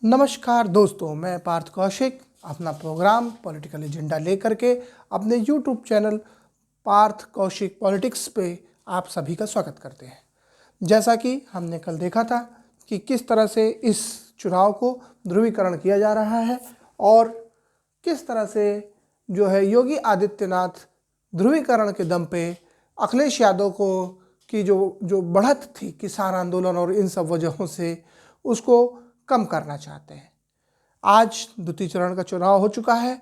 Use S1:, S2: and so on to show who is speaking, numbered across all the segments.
S1: नमस्कार दोस्तों, मैं पार्थ कौशिक अपना प्रोग्राम पॉलिटिकल एजेंडा लेकर के अपने YouTube channel Parth Kaushik politics पे आप सभी का स्वागत करते हैं। जैसा कि हमने कल देखा था कि किस तरह से इस चुनाव को ध्रुवीकरण किया जा रहा है और किस तरह से जो है योगी आदित्यनाथ ध्रुवीकरण के दम पे अखिलेश यादव को की जो बढ़त थी किसान आंदोलन और इन सब वजहों से उसको कम करना चाहते हैं। आज द्वितीय चरण का चुनाव हो चुका है।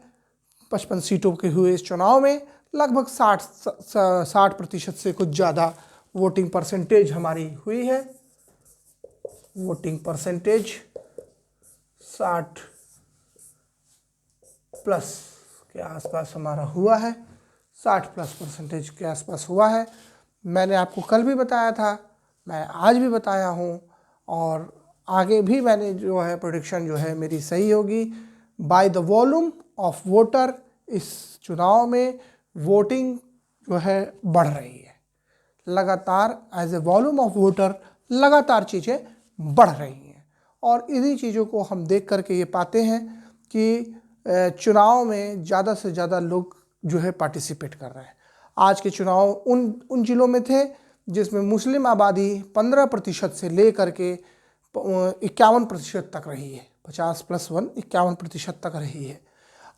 S1: 55 सीटों के हुए इस चुनाव में लगभग 60% से कुछ ज़्यादा वोटिंग परसेंटेज हमारी हुई है। वोटिंग परसेंटेज 60 प्लस के आसपास हमारा हुआ है, 60+ % के आसपास हुआ है। मैंने आपको कल भी बताया था, मैं आज भी बताया हूँ और आगे भी मैंने जो है प्रेडिक्शन जो है मेरी सही होगी। By the volume of voter इस चुनाव में वोटिंग जो है बढ़ रही है लगातार। As a volume of voter लगातार चीज़ें बढ़ रही हैं और इन्हीं चीज़ों को हम देख करके ये पाते हैं कि चुनाव में ज़्यादा से ज़्यादा लोग जो है पार्टिसिपेट कर रहे हैं। आज के चुनाव उन जिलों में थे जिसमें मुस्लिम आबादी 15% से ले करके 51% तक रही है। 50+1 51% तक रही है।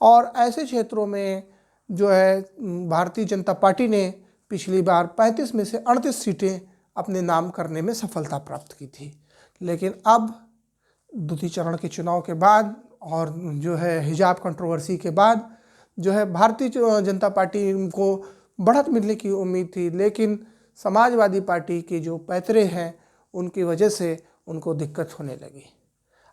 S1: और ऐसे क्षेत्रों में जो है भारतीय जनता पार्टी ने पिछली बार 35 में से 38 सीटें अपने नाम करने में सफलता प्राप्त की थी। लेकिन अब द्वितीय चरण के चुनाव के बाद और जो है हिजाब कंट्रोवर्सी के बाद जो है भारतीय जनता पार्टी को बढ़त मिलने की उम्मीद थी, लेकिन समाजवादी पार्टी के जो पैतरे हैं उनकी वजह से उनको दिक्कत होने लगी।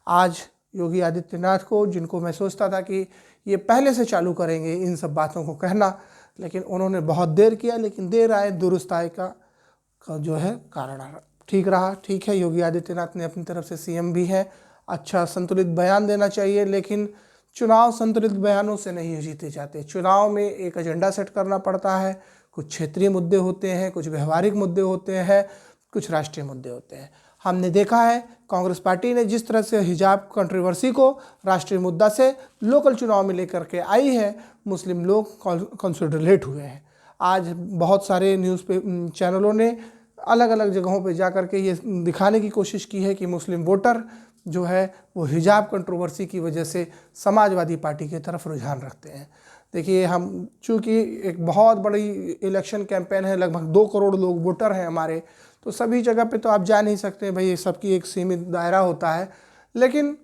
S1: आज योगी आदित्यनाथ को, जिनको मैं सोचता था कि ये पहले से चालू करेंगे इन सब बातों को कहना, लेकिन उन्होंने बहुत देर किया। लेकिन देर आए दुरुस्त आए का जो है कारण ठीक रहा। ठीक है, योगी आदित्यनाथ ने अपनी तरफ से सीएम भी है, अच्छा संतुलित बयान देना चाहिए, लेकिन चुनाव संतुलित बयानों से नहीं जीते जाते। चुनाव में एक एजेंडा सेट करना पड़ता है। कुछ क्षेत्रीय मुद्दे होते हैं, कुछ व्यवहारिक मुद्दे होते हैं, कुछ राष्ट्रीय मुद्दे होते हैं। हमने देखा है कांग्रेस पार्टी ने जिस तरह से हिजाब कंट्रोवर्सी को राष्ट्रीय मुद्दा से लोकल चुनाव में लेकर के आई है, मुस्लिम लोग कंसोलिडेट हुए हैं। आज बहुत सारे न्यूज़ पे चैनलों ने अलग अलग जगहों पे जा कर के ये दिखाने की कोशिश की है कि मुस्लिम वोटर जो है वो हिजाब कंट्रोवर्सी की वजह से समाजवादी पार्टी की तरफ रुझान रखते हैं। देखिए, हम चूँकि एक बहुत बड़ी इलेक्शन कैंपेन है, लगभग 2 करोड़ लोग वोटर हैं हमारे, तो सभी जगह पे तो आप जा नहीं सकते भाई, सबकी एक सीमित दायरा होता है। लेकिन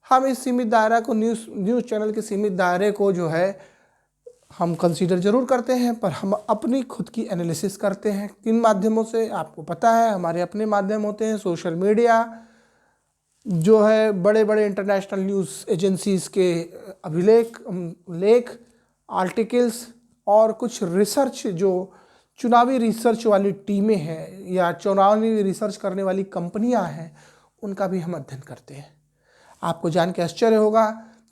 S1: हम इस सीमित दायरा को न्यूज़ चैनल के सीमित दायरे को जो है हम कंसीडर ज़रूर करते हैं, पर हम अपनी खुद की एनालिसिस करते हैं। किन माध्यमों से? आपको पता है हमारे अपने माध्यम होते हैं, सोशल मीडिया जो है, बड़े बड़े इंटरनेशनल न्यूज़ एजेंसीज़ के अभिलेख, लेख, आर्टिकल्स और कुछ रिसर्च, जो चुनावी रिसर्च वाली टीमें हैं या चुनावी रिसर्च करने वाली कंपनियां हैं, उनका भी हम अध्ययन करते हैं। आपको जान के आश्चर्य होगा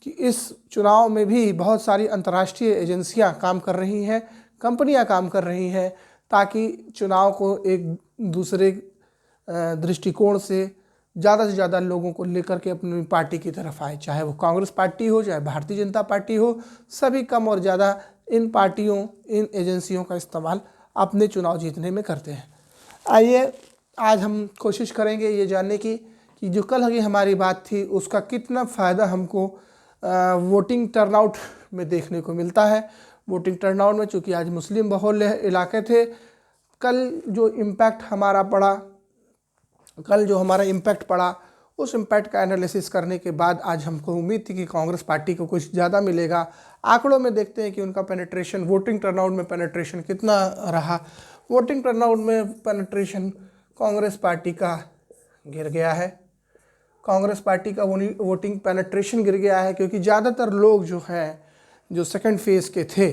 S1: कि इस चुनाव में भी बहुत सारी अंतर्राष्ट्रीय एजेंसियां काम कर रही हैं, कंपनियां काम कर रही हैं, ताकि चुनाव को एक दूसरे दृष्टिकोण से ज़्यादा लोगों को लेकर के अपनी पार्टी की तरफ आए। चाहे वो कांग्रेस पार्टी हो, चाहे भारतीय जनता पार्टी हो, सभी कम और ज़्यादा इन पार्टियों, इन एजेंसियों का इस्तेमाल अपने चुनाव जीतने में करते हैं। आइए आज हम कोशिश करेंगे ये जानने की कि जो कल की हमारी बात थी उसका कितना फ़ायदा हमको वोटिंग टर्नआउट में देखने को मिलता है। वोटिंग टर्नआउट में चूँकि आज मुस्लिम बहुल इलाके थे, कल जो इम्पैक्ट हमारा पड़ा, उस इम्पैक्ट का एनालिसिस करने के बाद आज हमको उम्मीद थी कि कांग्रेस पार्टी को कुछ ज़्यादा मिलेगा। आंकड़ों में देखते हैं कि उनका पेनिट्रेशन, वोटिंग टर्नआउट में पेनिट्रेशन कितना रहा। वोटिंग टर्नआउट में पेनिट्रेशन कांग्रेस पार्टी का गिर गया है। कांग्रेस पार्टी का वोटिंग पेनिट्रेशन गिर गया है क्योंकि ज़्यादातर लोग जो हैं, जो सेकंड फेज़ के थे,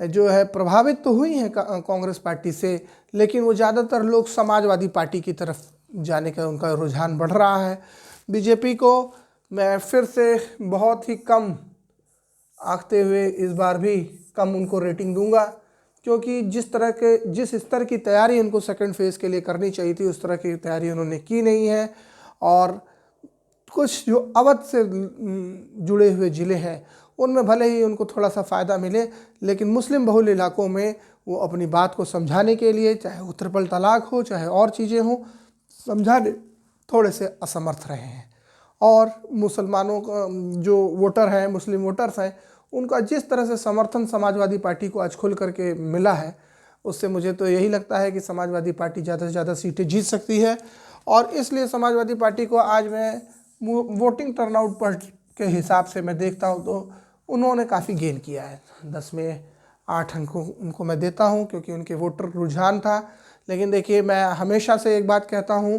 S1: जो है प्रभावित तो हुई हैं कांग्रेस पार्टी से, लेकिन वो ज़्यादातर लोग समाजवादी पार्टी की तरफ जाने का उनका रुझान बढ़ रहा है। बीजेपी को मैं फिर से बहुत ही कम आंकते हुए इस बार भी कम उनको रेटिंग दूंगा, क्योंकि जिस स्तर की तैयारी उनको सेकंड फेज़ के लिए करनी चाहिए थी, उस तरह की तैयारी उन्होंने की नहीं है। और कुछ जो अवध से जुड़े हुए ज़िले हैं उनमें भले ही उनको थोड़ा सा फ़ायदा मिले, लेकिन मुस्लिम बहुल इलाकों में वो अपनी बात को समझाने के लिए, चाहे वो ट्रिपल तलाक हो चाहे और चीज़ें हों, समझाने थोड़े से असमर्थ रहे हैं। और मुसलमानों का जो वोटर हैं, मुस्लिम वोटर्स हैं, उनका जिस तरह से समर्थन समाजवादी पार्टी को आज खुल करके मिला है, उससे मुझे तो यही लगता है कि समाजवादी पार्टी ज़्यादा से ज़्यादा सीटें जीत सकती है। और इसलिए समाजवादी पार्टी को आज मैं वोटिंग टर्नआउट पर के हिसाब से मैं देखता हूँ तो उन्होंने काफ़ी गेन किया है। 10 में 8 अंकों उनको मैं देता हूँ, क्योंकि उनके वोटर रुझान था। लेकिन देखिए, मैं हमेशा से एक बात कहता हूँ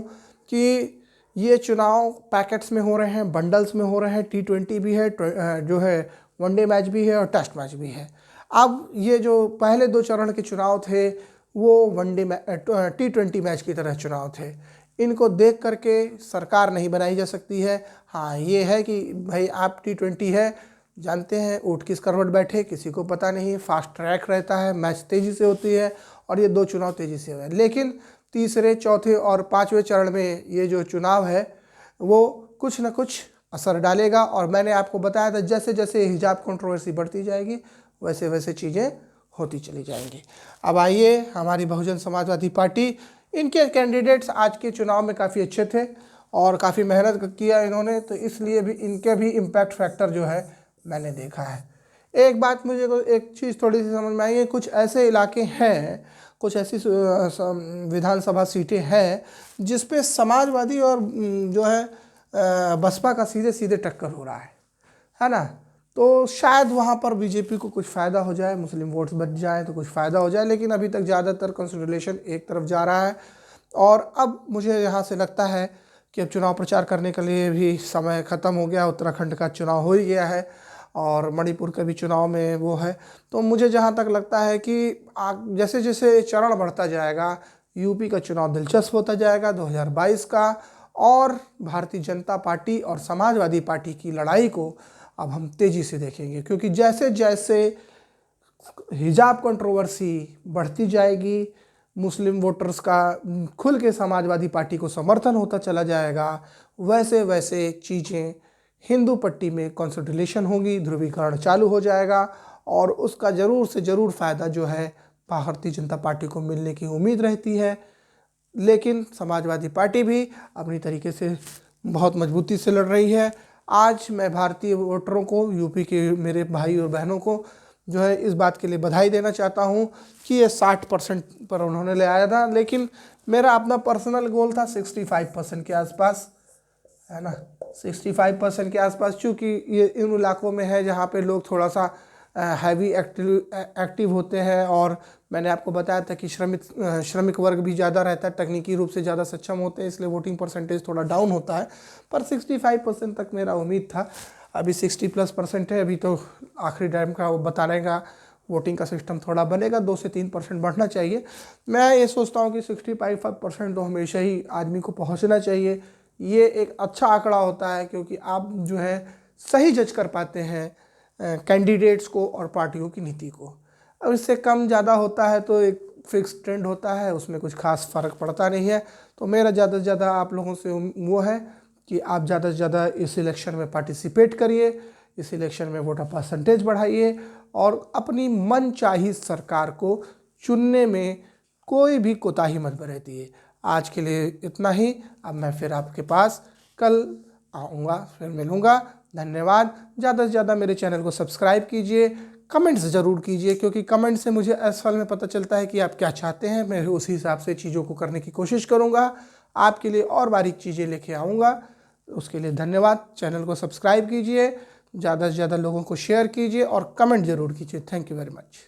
S1: कि ये चुनाव पैकेट्स में हो रहे हैं, बंडल्स में हो रहे हैं। T20 भी है, जो है वनडे मैच भी है और टेस्ट मैच भी है। अब ये जो पहले 2 चरण के चुनाव थे वो वनडे T20 मैच की तरह चुनाव थे। इनको देख करके सरकार नहीं बनाई जा सकती है। हाँ, ये है कि भाई आप T20 है, जानते हैं ऊँट किस करवट बैठे किसी को पता नहीं, फास्ट ट्रैक रहता है, मैच तेज़ी से होती है और ये 2 चुनाव तेज़ी से हुए। लेकिन तीसरे, चौथे और 5वें चरण में ये जो चुनाव है वो कुछ न कुछ असर डालेगा। और मैंने आपको बताया था जैसे जैसे हिजाब कंट्रोवर्सी बढ़ती जाएगी वैसे वैसे चीज़ें होती चली जाएंगी। अब आइए, हमारी बहुजन समाजवादी पार्टी, इनके कैंडिडेट्स आज के चुनाव में काफ़ी अच्छे थे और काफ़ी मेहनत किया इन्होंने, तो इसलिए भी इनके भी इम्पैक्ट फैक्टर जो है मैंने देखा है। एक बात मुझे एक चीज़ थोड़ी सी समझ में आई है, कुछ ऐसे इलाके हैं, कुछ ऐसी विधानसभा सीटें हैं जिस पे समाजवादी और जो है बसपा का सीधे सीधे टक्कर हो रहा है ना। तो शायद वहाँ पर बीजेपी को कुछ फ़ायदा हो जाए, मुस्लिम वोट्स बच जाए तो कुछ फ़ायदा हो जाए, लेकिन अभी तक ज़्यादातर कंसोलिडेशन एक तरफ जा रहा है। और अब मुझे यहाँ से लगता है कि अब चुनाव प्रचार करने के लिए भी समय ख़त्म हो गया। उत्तराखंड का चुनाव हो ही गया है और मणिपुर के भी चुनाव में वो है। तो मुझे जहाँ तक लगता है कि जैसे जैसे चरण बढ़ता जाएगा, यूपी का चुनाव दिलचस्प होता जाएगा 2022 का, और भारतीय जनता पार्टी और समाजवादी पार्टी की लड़ाई को अब हम तेज़ी से देखेंगे। क्योंकि जैसे जैसे हिजाब कंट्रोवर्सी बढ़ती जाएगी, मुस्लिम वोटर्स का खुल के समाजवादी पार्टी को समर्थन होता चला जाएगा, वैसे वैसे चीज़ें हिंदू पट्टी में कंसोलिडेशन होगी, ध्रुवीकरण चालू हो जाएगा और उसका ज़रूर से ज़रूर फ़ायदा जो है भारतीय जनता पार्टी को मिलने की उम्मीद रहती है। लेकिन समाजवादी पार्टी भी अपनी तरीके से बहुत मजबूती से लड़ रही है। आज मैं भारतीय वोटरों को, यूपी के मेरे भाई और बहनों को जो है इस बात के लिए बधाई देना चाहता हूं कि ये 60% पर उन्होंने ले आया था, लेकिन मेरा अपना पर्सनल गोल था 65% के आसपास, है ना, 65% के आसपास। चूँकि ये इन इलाकों में है जहाँ पे लोग थोड़ा सा हैवी एक्टिव होते हैं, और मैंने आपको बताया था कि श्रमिक वर्ग भी ज़्यादा रहता है, तकनीकी रूप से ज़्यादा सक्षम होते हैं, इसलिए वोटिंग परसेंटेज थोड़ा डाउन होता है। पर 65% तक मेरा उम्मीद था। अभी 60+ है, अभी तो आखिरी टाइम का वो बताने का वोटिंग का सिस्टम थोड़ा बनेगा, 2 से 3% बढ़ना चाहिए। मैं ये सोचता हूँ कि 65% तो हमेशा ही आदमी को पहुँचना चाहिए। ये एक अच्छा आंकड़ा होता है, क्योंकि आप जो है सही जज कर पाते हैं कैंडिडेट्स को और पार्टियों की नीति को। अब इससे कम ज़्यादा होता है तो एक फिक्स ट्रेंड होता है, उसमें कुछ खास फ़र्क पड़ता नहीं है। तो मेरा ज़्यादा से ज़्यादा आप लोगों से वो है कि आप ज़्यादा से ज़्यादा इस इलेक्शन में पार्टिसिपेट करिए, इस इलेक्शन में वोटर परसेंटेज बढ़ाइए और अपनी मनचाही सरकार को चुनने में कोई भी कोताही मत बरतिए। आज के लिए इतना ही। अब मैं फिर आपके पास कल आऊँगा, फिर मिलूँगा। धन्यवाद। ज़्यादा से ज़्यादा मेरे चैनल को सब्सक्राइब कीजिए, कमेंट्स ज़रूर कीजिए, क्योंकि कमेंट से मुझे असल में पता चलता है कि आप क्या चाहते हैं। मैं उसी हिसाब से चीज़ों को करने की कोशिश करूँगा, आपके लिए और बारीक चीज़ें लेके आऊँगा। उसके लिए धन्यवाद। चैनल को सब्सक्राइब कीजिए, ज़्यादा से ज़्यादा लोगों को शेयर कीजिए और कमेंट ज़रूर कीजिए। Thank you very much.